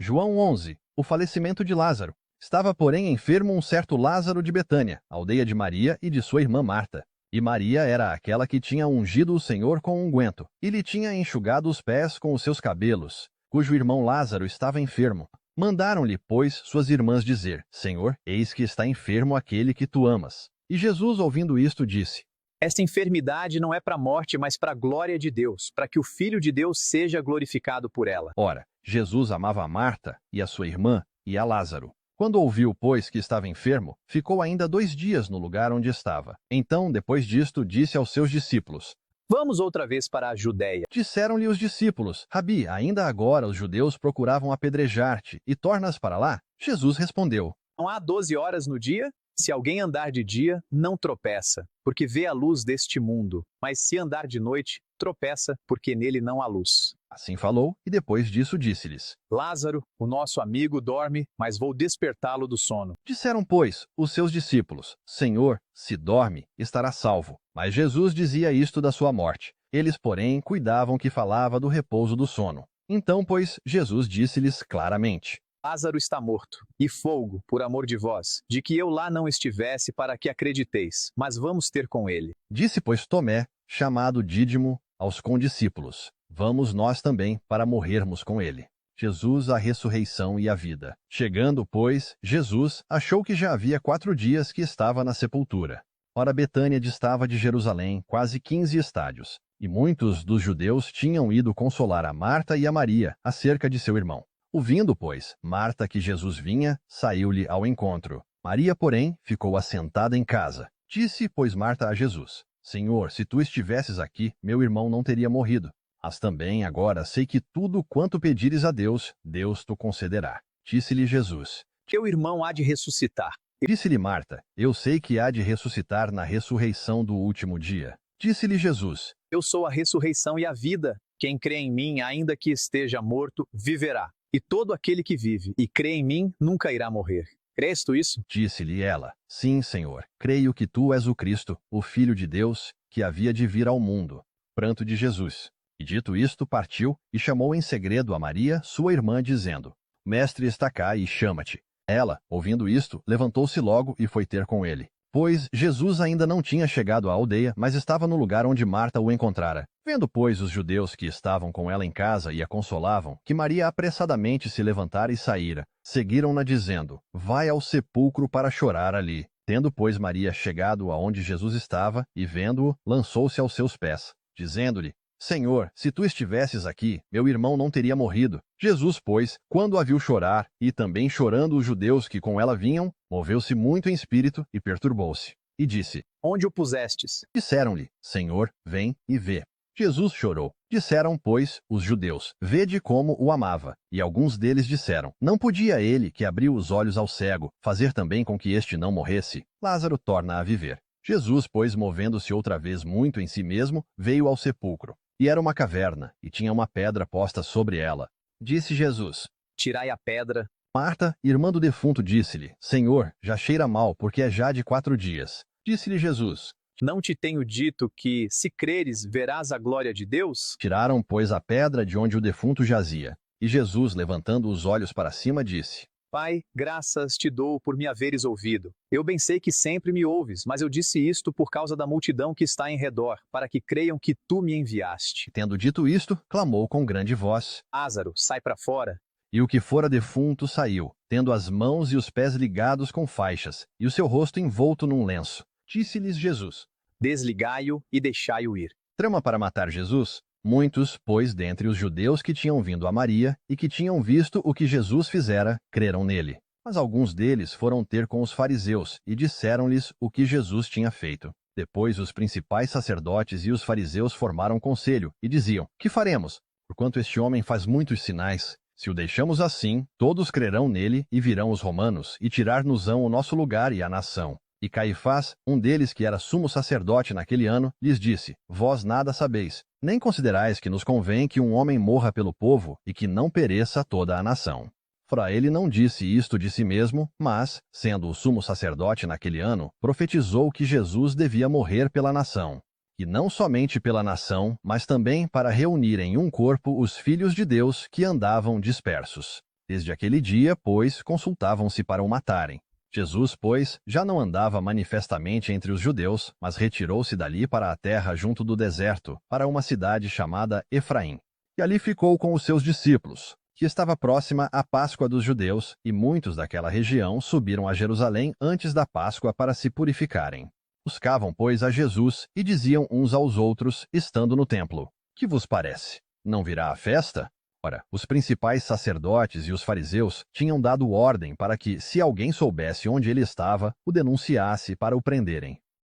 João 11. O falecimento de Lázaro. Estava, porém, enfermo um certo Lázaro de Betânia, aldeia de Maria e de sua irmã Marta. E Maria era aquela que tinha ungido o Senhor com unguento, e lhe tinha enxugado os pés com os seus cabelos, cujo irmão Lázaro estava enfermo. Mandaram-lhe, pois, suas irmãs dizer: Senhor, eis que está enfermo aquele que tu amas. E Jesus, ouvindo isto, disse: Esta enfermidade não é para a morte, mas para a glória de Deus, para que o Filho de Deus seja glorificado por ela. Ora, Jesus amava a Marta e a sua irmã e a Lázaro. Quando ouviu, pois, que estava enfermo, ficou ainda 2 dias no lugar onde estava. Então, depois disto, disse aos seus discípulos: Vamos outra vez para a Judéia. Disseram-lhe os discípulos: Rabi, ainda agora os judeus procuravam apedrejar-te, e tornas para lá? Jesus respondeu: Não há 12 horas no dia? Se alguém andar de dia, não tropeça, porque vê a luz deste mundo. Mas se andar de noite, tropeça, porque nele não há luz. Assim falou, e depois disso disse-lhes: Lázaro, o nosso amigo, dorme, mas vou despertá-lo do sono. Disseram, pois, os seus discípulos: Senhor, se dorme, estará salvo. Mas Jesus dizia isto da sua morte. Eles, porém, cuidavam que falava do repouso do sono. Então, pois, Jesus disse-lhes claramente: Lázaro está morto, e folgo, por amor de vós, de que eu lá não estivesse para que acrediteis, mas vamos ter com ele. Disse, pois, Tomé, chamado Dídimo, aos condiscípulos: Vamos nós também, para morrermos com ele. Jesus, a ressurreição e a vida. Chegando, pois, Jesus achou que já havia 4 dias que estava na sepultura. Ora, Betânia distava de Jerusalém quase 15 estádios, e muitos dos judeus tinham ido consolar a Marta e a Maria acerca de seu irmão. Ouvindo, pois, Marta que Jesus vinha, saiu-lhe ao encontro. Maria, porém, ficou assentada em casa. Disse, pois, Marta a Jesus: Senhor, se tu estivesses aqui, meu irmão não teria morrido. Mas também agora sei que tudo quanto pedires a Deus, Deus te concederá. Disse-lhe Jesus: Teu irmão há de ressuscitar. Disse-lhe Marta: Eu sei que há de ressuscitar na ressurreição do último dia. Disse-lhe Jesus: Eu sou a ressurreição e a vida. Quem crê em mim, ainda que esteja morto, viverá. E todo aquele que vive e crê em mim, nunca irá morrer. Crês tu isso? Disse-lhe ela: Sim, Senhor, creio que tu és o Cristo, o Filho de Deus, que havia de vir ao mundo. Pranto de Jesus. E dito isto, partiu, e chamou em segredo a Maria, sua irmã, dizendo: Mestre está cá e chama-te. Ela, ouvindo isto, levantou-se logo e foi ter com ele. Pois Jesus ainda não tinha chegado à aldeia, mas estava no lugar onde Marta o encontrara. Vendo, pois, os judeus que estavam com ela em casa e a consolavam, que Maria apressadamente se levantara e saíra, seguiram-na dizendo: Vai ao sepulcro para chorar ali. Tendo, pois, Maria chegado aonde Jesus estava, e vendo-o, lançou-se aos seus pés, dizendo-lhe: Senhor, se tu estivesses aqui, meu irmão não teria morrido. Jesus, pois, quando a viu chorar, e também chorando os judeus que com ela vinham, moveu-se muito em espírito e perturbou-se. E disse: Onde o pusestes? Disseram-lhe: Senhor, vem e vê. Jesus chorou. Disseram, pois, os judeus: Vede como o amava. E alguns deles disseram: Não podia ele, que abriu os olhos ao cego, fazer também com que este não morresse? Lázaro torna a viver. Jesus, pois, movendo-se outra vez muito em si mesmo, veio ao sepulcro. E era uma caverna, e tinha uma pedra posta sobre ela. Disse Jesus: Tirai a pedra. Marta, irmã do defunto, disse-lhe: Senhor, já cheira mal, porque é já de 4 dias. Disse-lhe Jesus: Não te tenho dito que, se creres, verás a glória de Deus? Tiraram, pois, a pedra de onde o defunto jazia. E Jesus, levantando os olhos para cima, disse: Pai, graças te dou por me haveres ouvido. Eu bem sei que sempre me ouves, mas eu disse isto por causa da multidão que está em redor, para que creiam que tu me enviaste. Tendo dito isto, clamou com grande voz: Lázaro, sai para fora. E o que fora defunto saiu, tendo as mãos e os pés ligados com faixas, e o seu rosto envolto num lenço. Disse-lhes Jesus: Desligai-o e deixai-o ir. Trama para matar Jesus? Muitos, pois, dentre os judeus que tinham vindo a Maria e que tinham visto o que Jesus fizera, creram nele. Mas alguns deles foram ter com os fariseus e disseram-lhes o que Jesus tinha feito. Depois os principais sacerdotes e os fariseus formaram conselho e diziam: Que faremos? Porquanto este homem faz muitos sinais. Se o deixamos assim, todos crerão nele e virão os romanos e tirar-nos-ão o nosso lugar e a nação. E Caifás, um deles que era sumo sacerdote naquele ano, lhes disse: Vós nada sabeis, nem considerais que nos convém que um homem morra pelo povo e que não pereça toda a nação. Fora ele não disse isto de si mesmo, mas, sendo o sumo sacerdote naquele ano, profetizou que Jesus devia morrer pela nação. E não somente pela nação, mas também para reunir em um corpo os filhos de Deus que andavam dispersos. Desde aquele dia, pois, consultavam-se para o matarem. Jesus, pois, já não andava manifestamente entre os judeus, mas retirou-se dali para a terra junto do deserto, para uma cidade chamada Efraim. E ali ficou com os seus discípulos, que estava próxima à Páscoa dos judeus, e muitos daquela região subiram a Jerusalém antes da Páscoa para se purificarem. Buscavam, pois, a Jesus e diziam uns aos outros, estando no templo: Que vos parece? Não virá a festa? Ora, os principais sacerdotes e os fariseus tinham dado ordem para que, se alguém soubesse onde ele estava, o denunciasse para o prenderem.